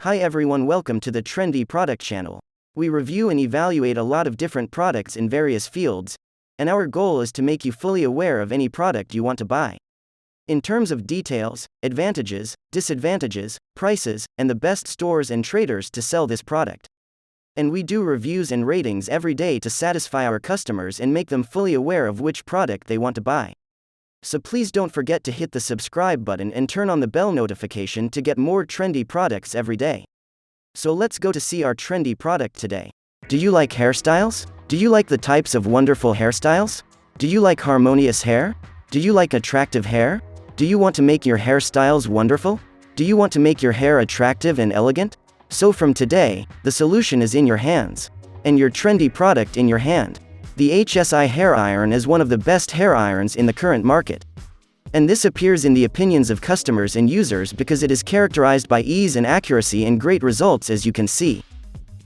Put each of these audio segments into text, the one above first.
Hi everyone, welcome to the Trendy-Produc channel. We review and evaluate a lot of different products in various fields, and our goal is to make you fully aware of any product you want to buy. In terms of details, advantages, disadvantages, prices, and the best stores and traders to sell this product. And we do reviews and ratings every day to satisfy our customers and make them fully aware of which product they want to buy. So please don't forget to hit the subscribe button and turn on the bell notification to get more trendy products every day. So let's go to see our trendy product today. Do you like hairstyles? Do you like the types of wonderful hairstyles? Do you like harmonious hair? Do you like attractive hair? Do you want to make your hairstyles wonderful? Do you want to make your hair attractive and elegant? So from today, the solution is in your hands. And your trendy product in your hand. The HSI hair iron is one of the best hair irons in the current market. And this appears in the opinions of customers and users because it is characterized by ease and accuracy and great results, as you can see.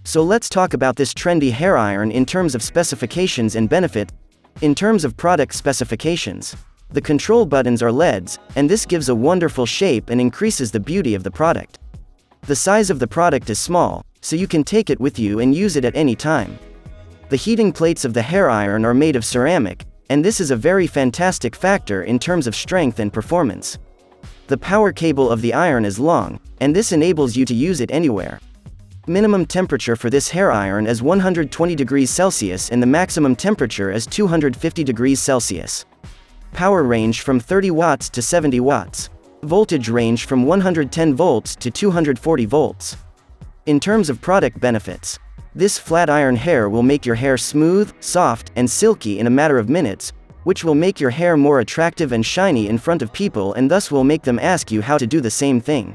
So let's talk about this trendy hair iron in terms of specifications and benefit. In terms of product specifications, the control buttons are LEDs, and this gives a wonderful shape and increases the beauty of the product. The size of the product is small, so you can take it with you and use it at any time. The heating plates of the hair iron are made of ceramic, and this is a very fantastic factor in terms of strength and performance. The power cable of the iron is long, and this enables you to use it anywhere. Minimum temperature for this hair iron is 120 degrees Celsius and the maximum temperature is 250 degrees Celsius. Power range from 30 watts to 70 watts. Voltage range from 110 volts to 240 volts. In terms of product benefits, this flat iron hair will make your hair smooth, soft, and silky in a matter of minutes, which will make your hair more attractive and shiny in front of people and thus will make them ask you how to do the same thing.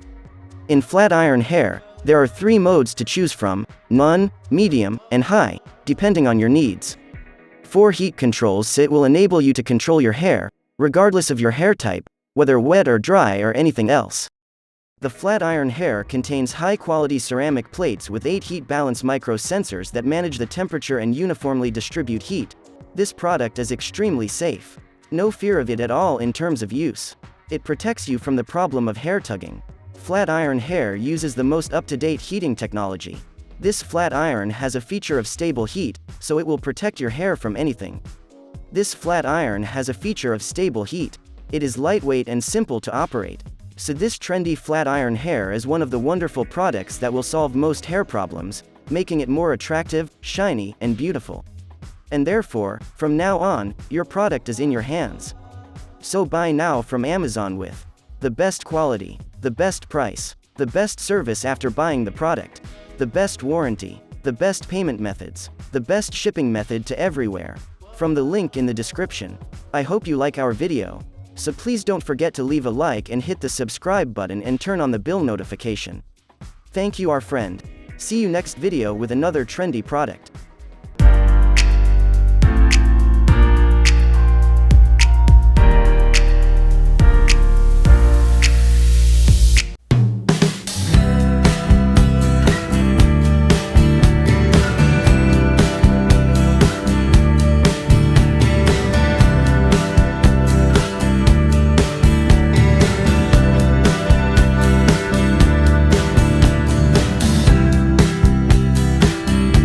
In flat iron hair, there are 3 modes to choose from: none, medium, and high, depending on your needs. 4 heat controls, so it will enable you to control your hair, regardless of your hair type, whether wet or dry or anything else. The flat iron hair contains high-quality ceramic plates with 8 heat balance micro sensors that manage the temperature and uniformly distribute heat. This product is extremely safe. No fear of it at all in terms of use. It protects you from the problem of hair tugging. Flat iron hair uses the most up-to-date heating technology. This flat iron has a feature of stable heat, so it will protect your hair from anything. This flat iron has a feature of stable heat. It is lightweight and simple to operate. So this trendy flat iron hair is one of the wonderful products that will solve most hair problems, making it more attractive, shiny, and beautiful. And therefore, from now on, your product is in your hands. So buy now from Amazon with the best quality, the best price, the best service after buying the product, the best warranty, the best payment methods, the best shipping method to everywhere, from the link in the description. I hope you like our video. So please don't forget to leave a like and hit the subscribe button and turn on the bell notification. Thank you, our friend. See you next video with another trendy product.